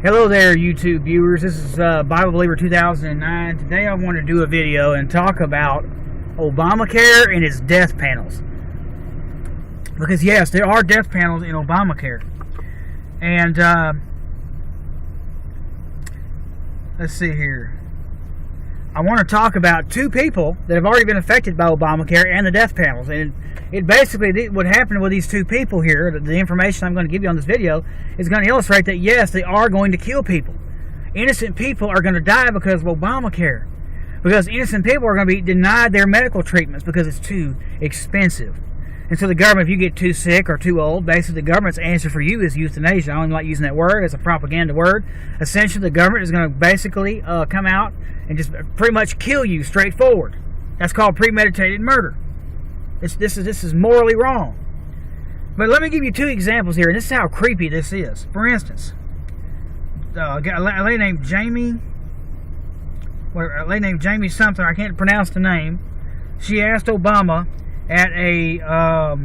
Hello there, YouTube viewers. This is Bible Believer 2009. Today I want to do a video and talk about Obamacare and its death panels. Because yes, there are death panels in Obamacare. And let's see here. I want to talk about two people that have already been affected by Obamacare and the death panels. And it basically, what happened with these two people here, the information I'm going to give you on this video, is going to illustrate that yes, they are going to kill people. Innocent people are going to die because of Obamacare. Because innocent people are going to be denied their medical treatments because it's too expensive. And so the government, if you get too sick or too old, basically the government's answer for you is euthanasia. I don't like using that word. It's a propaganda word. Essentially, the government is going to basically come out and just pretty much kill you straightforward. That's called premeditated murder. This is morally wrong. But let me give you two examples here, and this is how creepy this is. For instance, a lady named Jamie, something, I can't pronounce the name. She asked Obama at a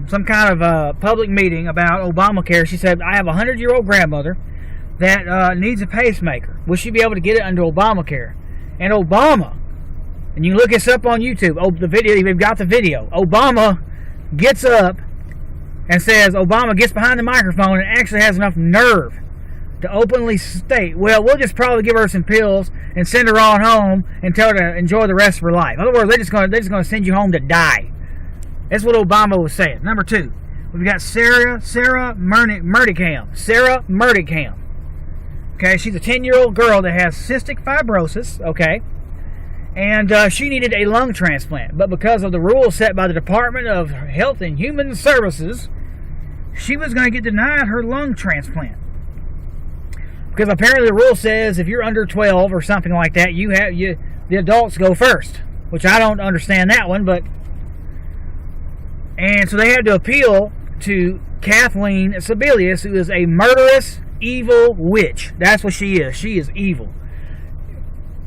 some kind of a public meeting about Obamacare. She said, I have a 100-year-old grandmother that needs a pacemaker. Will she be able to get it under Obamacare? And Obama, and you can look this up on YouTube, the video, you've got the video. Obama gets up and says, Obama gets behind the microphone and actually has enough nerve to openly state, well, we'll just probably give her some pills and send her on home and tell her to enjoy the rest of her life. In other words, they're just going to send you home to die. That's what Obama was saying. Number two, we've got Sarah Murdickham. Sarah Murdickham. Okay, she's a 10-year-old girl that has cystic fibrosis, okay, and she needed a lung transplant. But because of the rules set by the Department of Health and Human Services, she was going to get denied her lung transplant. Because apparently the rule says if you're under 12 or something like that, the adults go first, which I don't understand that one, but... And so they had to appeal to Kathleen Sebelius, who is a murderous, evil witch. That's what she is. She is evil.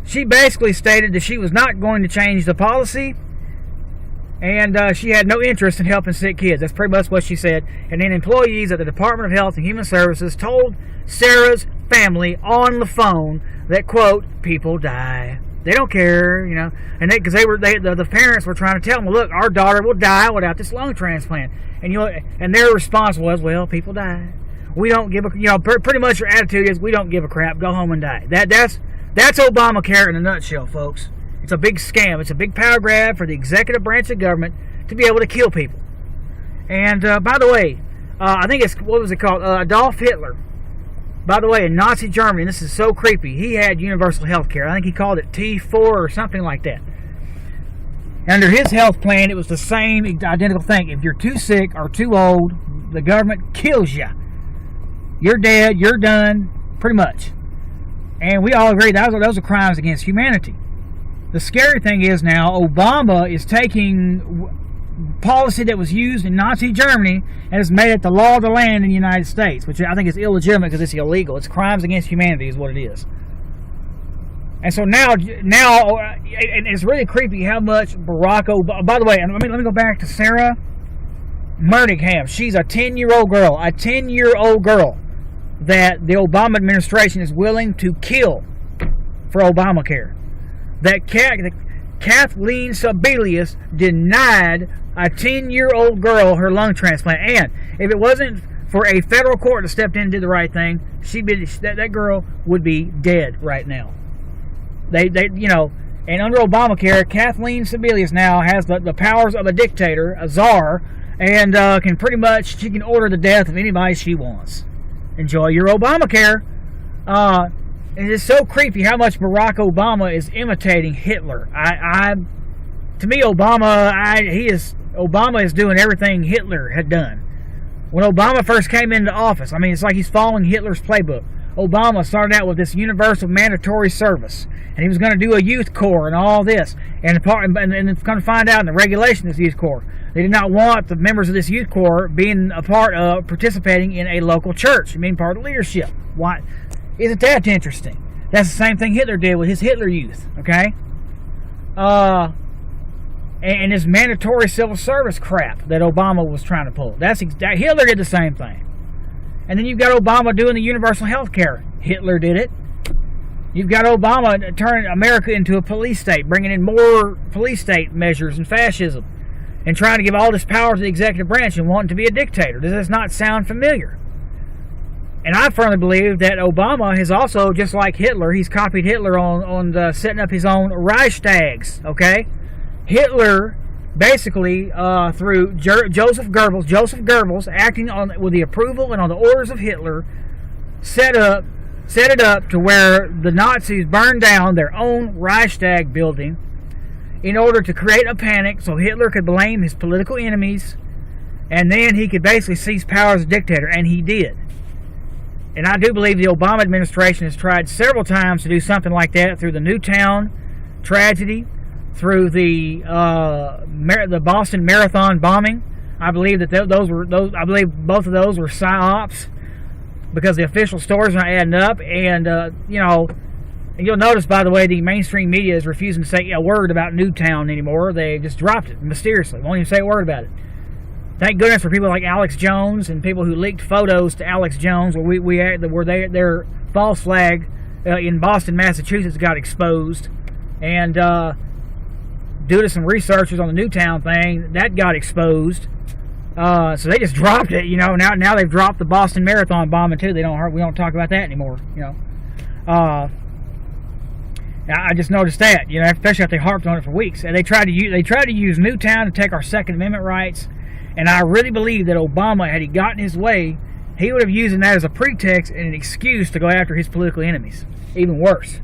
She basically stated that she was not going to change the policy, and she had no interest in helping sick kids. That's pretty much what she said. And then employees at the Department of Health and Human Services told Sarah's family on the phone that, quote, people die. They don't care, you know, and because the parents were trying to tell them, look, our daughter will die without this lung transplant, and their response was, well, people die. We don't give a, pretty much your attitude is, we don't give a crap. Go home and die. That's Obamacare in a nutshell, folks. It's a big scam. It's a big power grab for the executive branch of government to be able to kill people. And by the way, I think it's, what was it called? Adolf Hitler. By the way, in Nazi Germany, and this is so creepy, he had universal health care. I think he called it T4 or something like that. Under his health plan, it was the same identical thing. If you're too sick or too old, the government kills you. You're dead, you're done, pretty much. And we all agree those are crimes against humanity. The scary thing is now, Obama is taking policy that was used in Nazi Germany and has made it the law of the land in the United States, which I think is illegitimate because it's illegal. It's crimes against humanity is what it is. And so now, and it's really creepy how much Barack Obama... By the way, let me go back to Sarah Murdickham. She's a 10-year-old girl. A 10-year-old girl that the Obama administration is willing to kill for Obamacare. That Kathleen Sebelius denied a 10-year-old girl her lung transplant. And if it wasn't for a federal court that stepped in and did the right thing, that girl would be dead right now. And under Obamacare, Kathleen Sebelius now has the powers of a dictator, a czar, and she can order the death of anybody she wants. Enjoy your Obamacare. It is so creepy how much Barack Obama is imitating Hitler. To me, Obama is doing everything Hitler had done. When Obama first came into office, I mean, it's like he's following Hitler's playbook. Obama started out with this universal mandatory service, and he was going to do a youth corps and all this. And it's going to find out in the regulation of this youth corps, they did not want the members of this youth corps being a part of participating in a local church, being part of leadership. Why? Isn't that interesting? That's the same thing Hitler did with his Hitler Youth, okay? And this mandatory civil service crap that Obama was trying to pull. Hitler did the same thing. And then you've got Obama doing the universal health care. Hitler did it. You've got Obama turning America into a police state, bringing in more police state measures and fascism, and trying to give all this power to the executive branch and wanting to be a dictator. Does this not sound familiar? And I firmly believe that Obama has also, just like Hitler, he's copied Hitler on setting up his own Reichstags, okay? Hitler, basically, through Joseph Goebbels, acting with the approval and on the orders of Hitler, set it up to where the Nazis burned down their own Reichstag building in order to create a panic so Hitler could blame his political enemies, and then he could basically seize power as a dictator, and he did. And I do believe the Obama administration has tried several times to do something like that through the Newtown tragedy, through the Boston Marathon bombing. I believe that I believe both of those were psyops because the official stories are not adding up. And and you'll notice, by the way, the mainstream media is refusing to say a word about Newtown anymore. They just dropped it mysteriously. Won't even say a word about it. Thank goodness for people like Alex Jones and people who leaked photos to Alex Jones where their false flag in Boston, Massachusetts got exposed. And due to some researchers on the Newtown thing, that got exposed. So they just dropped it, Now they've dropped the Boston Marathon bombing too. We don't talk about that anymore, I just noticed that, especially after they harped on it for weeks. And they tried to use Newtown to take our Second Amendment rights. And I really believe that Obama, had he gotten his way, he would have used that as a pretext and an excuse to go after his political enemies. Even worse.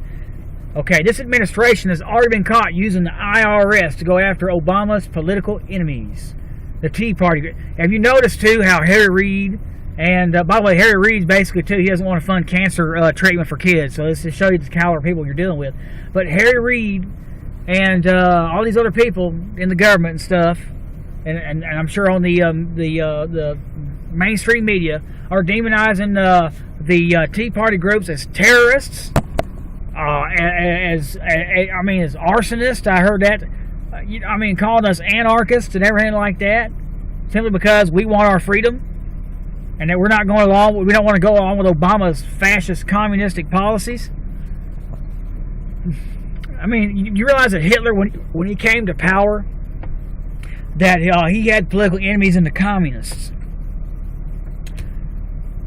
Okay, this administration has already been caught using the IRS to go after Obama's political enemies. The Tea Party. Have you noticed, too, how Harry Reid, and by the way, Harry Reid's basically, too, he doesn't want to fund cancer treatment for kids. So this is to show you the caliber of people you're dealing with. But Harry Reid and all these other people in the government and stuff, and I'm sure on the mainstream media, are demonizing the Tea Party groups as terrorists, as arsonists. I heard that. Calling us anarchists and everything like that, simply because we want our freedom, and that we don't want to go along with Obama's fascist, communistic policies. You realize that Hitler, when he came to power, that he had political enemies in the communists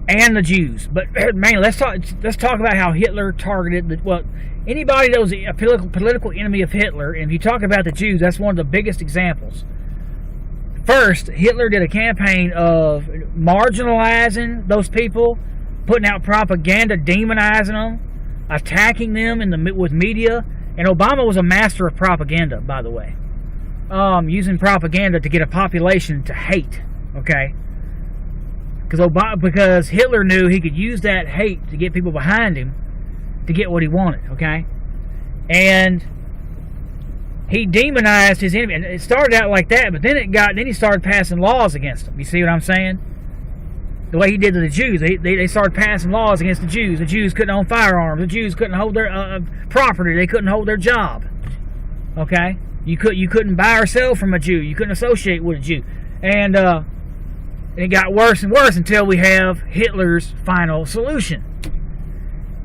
and the Jews. But man, let's talk about how Hitler targeted anybody that was a political enemy of Hitler. And if you talk about the Jews, that's one of the biggest examples. First, Hitler did a campaign of marginalizing those people, putting out propaganda, demonizing them, attacking them with media. And Obama was a master of propaganda, by the way. Using propaganda to get a population to hate, okay? Because Hitler knew he could use that hate to get people behind him to get what he wanted, okay? And he demonized his enemy, and it started out like that, but then he started passing laws against them. You see what I'm saying? The way he did to the Jews, they started passing laws against the Jews. The Jews couldn't own firearms. The Jews couldn't hold their property. They couldn't hold their job, okay? You couldn't buy or sell from a Jew. You couldn't associate with a Jew. And it got worse and worse until we have Hitler's final solution.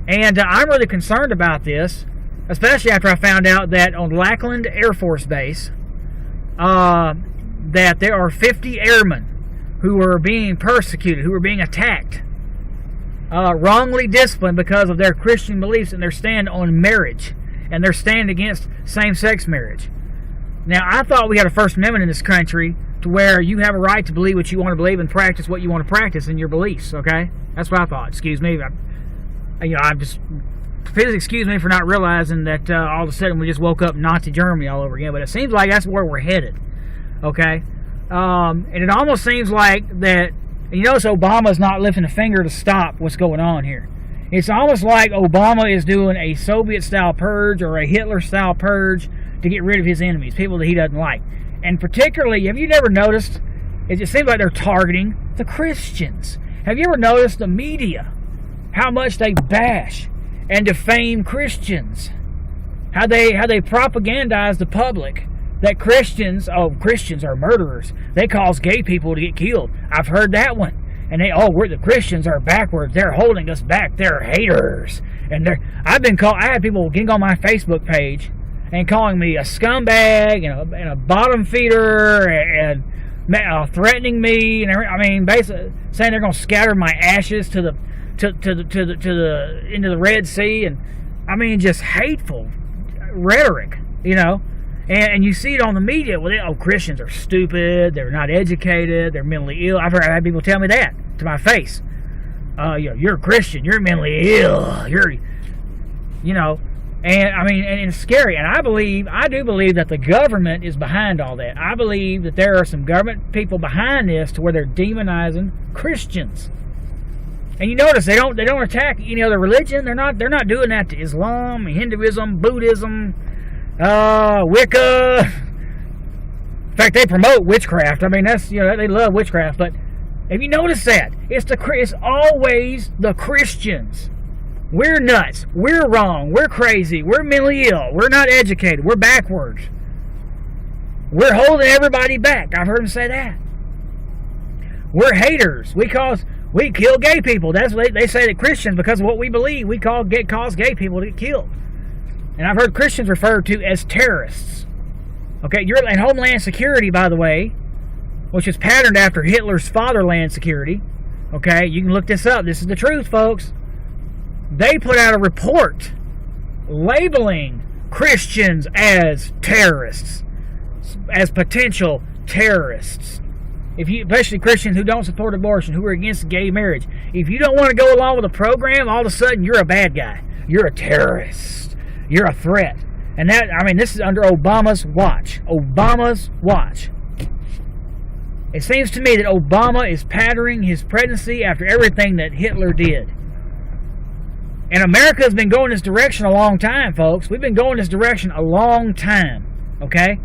And I'm really concerned about this, especially after I found out that on Lackland Air Force Base, that there are 50 airmen who are being persecuted, who are being attacked, wrongly disciplined because of their Christian beliefs and their stand on marriage and their stand against same-sex marriage. Now, I thought we had a First Amendment in this country to where you have a right to believe what you want to believe and practice what you want to practice in your beliefs, okay? That's what I thought. Excuse me. Please excuse me for not realizing that all of a sudden we just woke up Nazi Germany all over again, but it seems like that's where we're headed, okay? And it almost seems like that, you notice Obama's not lifting a finger to stop what's going on here. It's almost like Obama is doing a Soviet-style purge or a Hitler-style purge to get rid of his enemies, people that he doesn't like. And particularly, have you never noticed, it seems like they're targeting the Christians. Have you ever noticed the media, how much they bash and defame Christians? How they propagandize the public that Christians are murderers. They cause gay people to get killed. I've heard that one. And we're the Christians are backwards. They're holding us back. They're haters. And I had people getting on my Facebook page and calling me a scumbag and a bottom feeder and threatening me, and basically saying they're going to scatter my ashes into the Red Sea, and just hateful rhetoric, And you see it on the media. Well, Christians are stupid. They're not educated. They're mentally ill. I've had people tell me that to my face. You're a Christian. You're mentally ill. And it's scary. And I do believe that the government is behind all that. I believe that there are some government people behind this to where they're demonizing Christians. And you notice they don't attack any other religion. They're not doing that to Islam, Hinduism, Buddhism, Wicca. In fact, they promote witchcraft. That's they love witchcraft. But if you notice that, it's always the Christians. We're nuts. We're wrong. We're crazy. We're mentally ill. We're not educated. We're backwards. We're holding everybody back. I've heard them say that. We're haters. We kill gay people. That's what they say that Christians, because of what we believe, we cause gay people to get killed. And I've heard Christians referred to as terrorists. Okay, and Homeland Security, by the way, which is patterned after Hitler's fatherland security. Okay, you can look this up. This is the truth, folks. They put out a report labeling Christians as terrorists, as potential terrorists. Especially Christians who don't support abortion, who are against gay marriage. If you don't want to go along with the program, all of a sudden you're a bad guy. You're a terrorist. You're a threat. And this is under Obama's watch. Obama's watch. It seems to me that Obama is patterning his presidency after everything that Hitler did. And America has been going this direction a long time, folks. We've been going this direction a long time. Okay?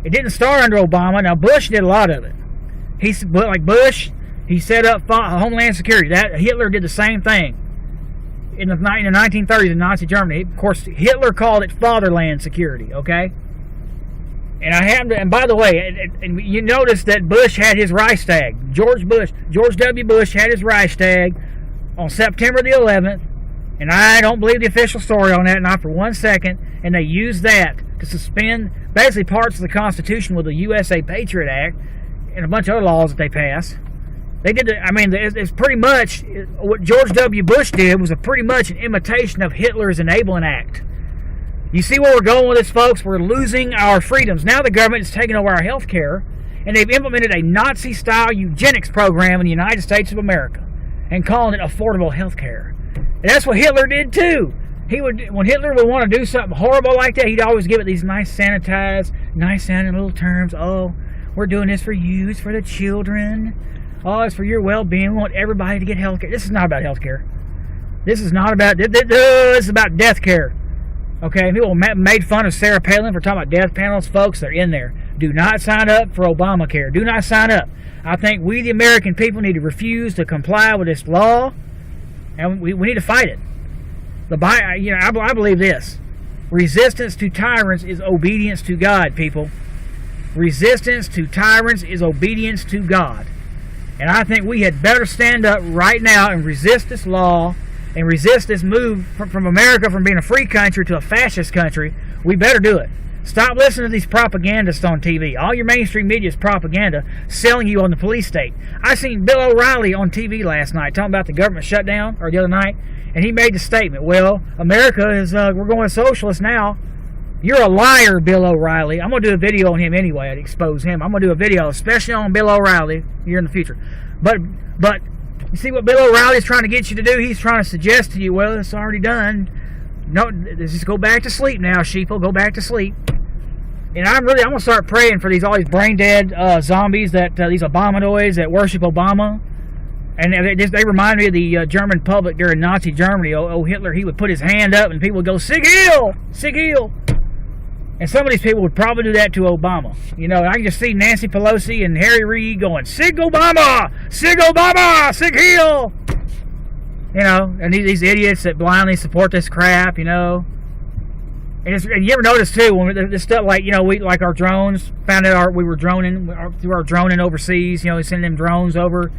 It didn't start under Obama. Now, Bush did a lot of it. He set up Homeland Security. Hitler did the same thing. In the 1930s in Nazi Germany. Of course, Hitler called it fatherland security, okay? And by the way, and you notice that Bush had his Reichstag. George W. Bush had his Reichstag on September the 11th, and I don't believe the official story on that, not for 1 second, and they used that to suspend basically parts of the Constitution with the USA Patriot Act and a bunch of other laws that they passed. They did it's pretty much what George W. Bush did was pretty much an imitation of Hitler's Enabling Act. You see where we're going with this, folks? We're losing our freedoms. Now the government is taking over our health care, and they've implemented a Nazi-style eugenics program in the United States of America and calling it affordable health care. And that's what Hitler did too. When Hitler would want to do something horrible like that, he'd always give it these nice sanitized, nice sounding little terms. Oh, we're doing this for you. It's for the children. Oh, it's for your well-being. We want everybody to get health care. This is not about health care. This is about death care. Okay, people made fun of Sarah Palin for talking about death panels. Folks, they're in there. Do not sign up for Obamacare. Do not sign up. I think we, the American people, need to refuse to comply with this law, and we need to fight it. I believe this. Resistance to tyrants is obedience to God, people. Resistance to tyrants is obedience to God. And I think we had better stand up right now and resist this law and resist this move from America from being a free country to a fascist country. We better do it. Stop listening to these propagandists on TV. All your mainstream media is propaganda selling you on the police state. I seen Bill O'Reilly on TV last night talking about the government shutdown, or the other night, and he made the statement, well, America is, we're going socialist now. You're a liar, Bill O'Reilly. I'm going to do a video on him anyway. I'd expose him. I'm going to do a video especially on Bill O'Reilly here in the future. But you see what Bill O'Reilly's trying to get you to do? He's trying to suggest to you, well, it's already done. No, just go back to sleep now, sheeple. Go back to sleep. And I'm going to start praying for all these brain dead zombies, these Obamanoids that worship Obama. And they remind me of the German public during Nazi Germany. Hitler, he would put his hand up and people would go, Sieg Heil! Sieg Heil! And some of these people would probably do that to Obama. I can just see Nancy Pelosi and Harry Reid going, Sieg Obama! Sieg Obama! Sieg Heil! And these idiots that blindly support this crap, And you ever notice too when this stuff like we like our drones found out we were droning through our droning overseas. They send them drones over,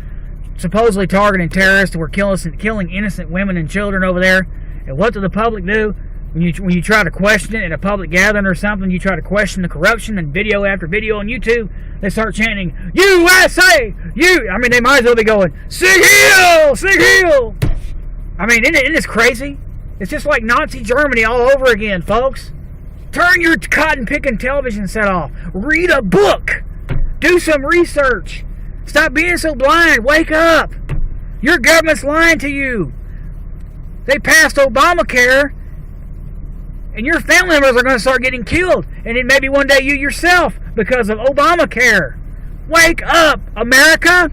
supposedly targeting terrorists who were killing innocent women and children over there. And what do the public do when you try to question it in a public gathering or something? You try to question the corruption, and video after video on YouTube, they start chanting USA. They might as well be going Sig Heil, Sig Heil. Isn't this crazy? It's just like Nazi Germany all over again, folks. Turn your cotton-picking television set off. Read a book. Do some research. Stop being so blind. Wake up. Your government's lying to you. They passed Obamacare, and your family members are going to start getting killed. And then maybe one day you yourself because of Obamacare. Wake up, America.